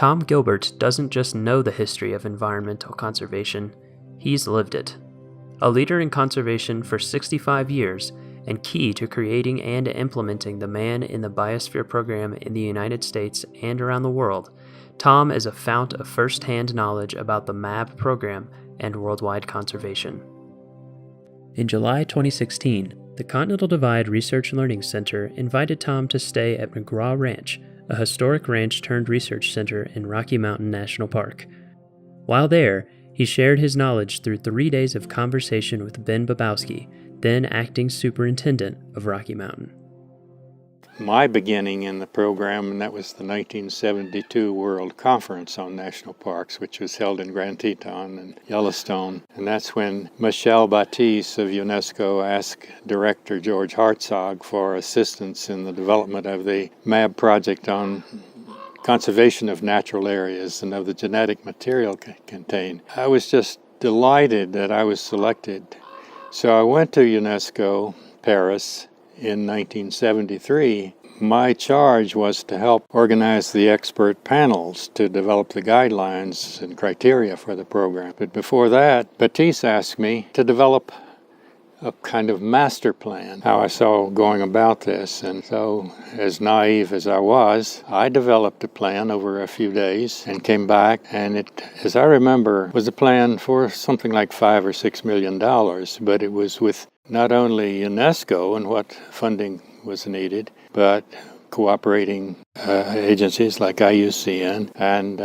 Tom Gilbert doesn't just know the history of environmental conservation, he's lived it. A leader in conservation for 65 years and key to creating and implementing the Man in the Biosphere program in the United States and around the world, Tom is a fount of first-hand knowledge about the MAB program and worldwide conservation. In July 2016, the Continental Divide Research and Learning Center invited Tom to stay at McGraw Ranch, a historic ranch turned research center in Rocky Mountain National Park. While there, he shared his knowledge through 3 days of conversation with Ben Babowski, then acting superintendent of Rocky Mountain. My beginning in the program, and that was the 1972 World Conference on National Parks, which was held in Grand Teton and Yellowstone. And that's when Michel Baptiste of UNESCO asked Director George Hartzog for assistance in the development of the MAB project on conservation of natural areas and of the genetic material contained. I was just delighted that I was selected. So I went to UNESCO, Paris, in 1973. My charge was to help organize the expert panels to develop the guidelines and criteria for the program. But before that, Baptiste asked me to develop a kind of master plan, how I saw going about this. And so, as naive as I was, I developed a plan over a few days and came back, and it, as I remember, was a plan for something like $5 or $6 million, but it was with not only UNESCO and what funding was needed, but cooperating agencies like IUCN and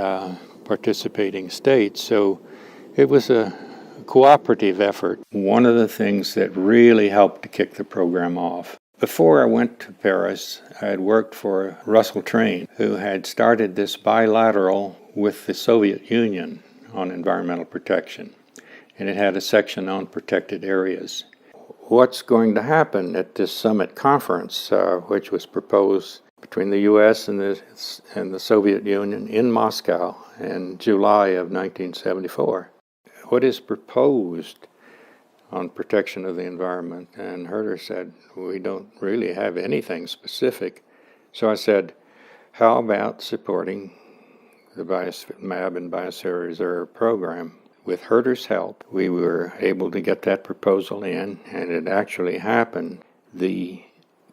participating states. So it was a cooperative effort. One of the things that really helped to kick the program off. Before I went to Paris, I had worked for Russell Train, who had started this bilateral with the Soviet Union on environmental protection, and it had a section on protected areas. What's going to happen at this summit conference, which was proposed between the U.S. and the Soviet Union in Moscow in July of 1974? What is proposed on protection of the environment? And Herder said, we don't really have anything specific. So I said, how about supporting the MAB and Biosphere Reserve program? With Herder's help, we were able to get that proposal in, and it actually happened. The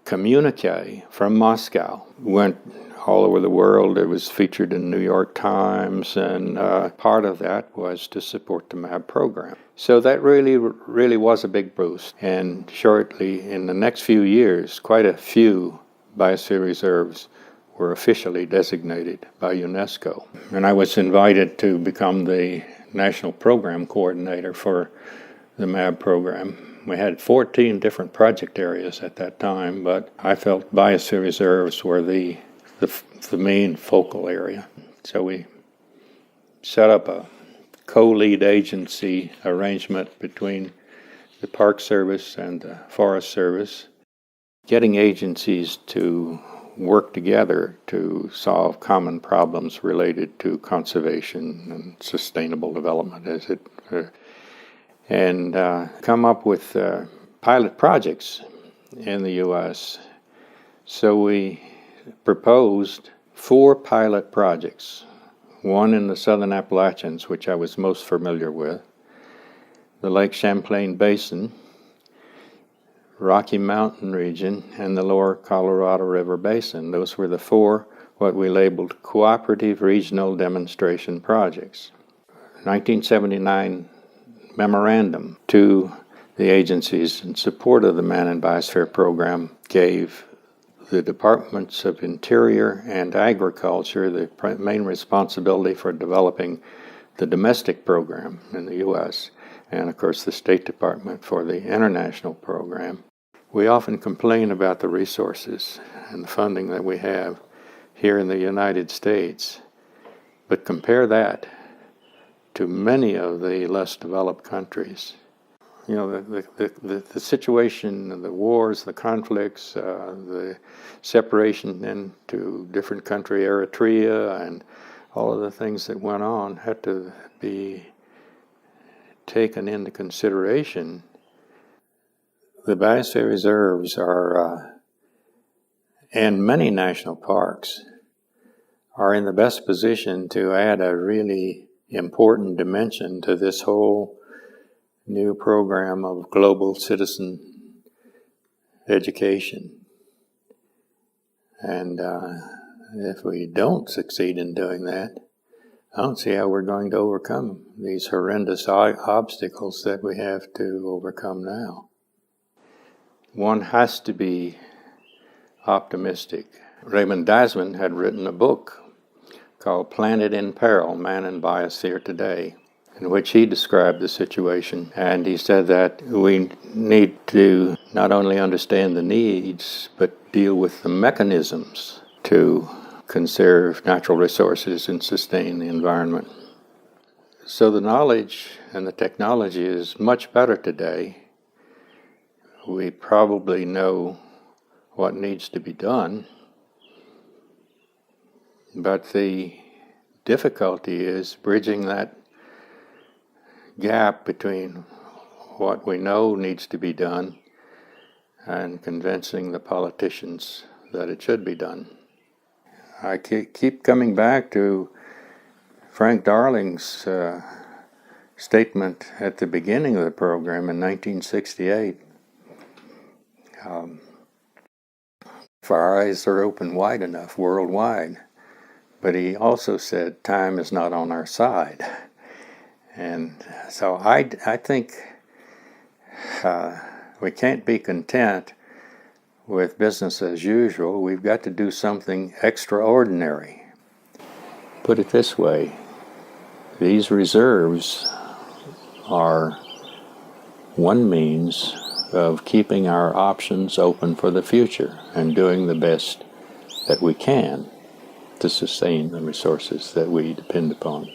communique from Moscow went all over the world. It was featured in New York Times, and part of that was to support the MAB program. So that really was a big boost. And shortly, in the next few years, quite a few biosphere reserves were officially designated by UNESCO. And I was invited to become the national program coordinator for the MAB program. We had 14 different project areas at that time, but I felt biosphere reserves were the main focal area. So we set up a co-lead agency arrangement between the Park Service and the Forest Service, getting agencies to work together to solve common problems related to conservation and sustainable development, and come up with pilot projects in the U.S. So we proposed 4 pilot projects, one in the Southern Appalachians, which I was most familiar with, the Lake Champlain Basin, Rocky Mountain region, and the Lower Colorado River Basin. Those were the 4 what we labeled cooperative regional demonstration projects. 1979 memorandum to the agencies in support of the Man in Biosphere program gave the Departments of Interior and Agriculture the main responsibility for developing the domestic program in the U.S., and of course the State Department for the international program. We often complain about the resources and the funding that we have here in the United States, but compare that to many of the less developed countries. You know, the situation, the wars, the conflicts, the separation into different country, Eritrea, and all of the things that went on had to be taken into consideration. The biosphere reserves are, and many national parks, are in the best position to add a really important dimension to this whole new program of global citizen education. And if we don't succeed in doing that, I don't see how we're going to overcome these horrendous obstacles that we have to overcome now. One has to be optimistic. Raymond Dasman had written a book called Planet in Peril, Man and Biosphere Today, in which he described the situation. And he said that we need to not only understand the needs, but deal with the mechanisms to conserve natural resources and sustain the environment. So the knowledge and the technology is much better today. We probably know what needs to be done, but the difficulty is bridging that gap between what we know needs to be done and convincing the politicians that it should be done. I keep coming back to Frank Darling's statement at the beginning of the program in 1968. If our eyes are open wide enough worldwide. But he also said time is not on our side. And so I think we can't be content with business as usual. We've got to do something extraordinary. Put it this way, these reserves are one means of keeping our options open for the future and doing the best that we can to sustain the resources that we depend upon.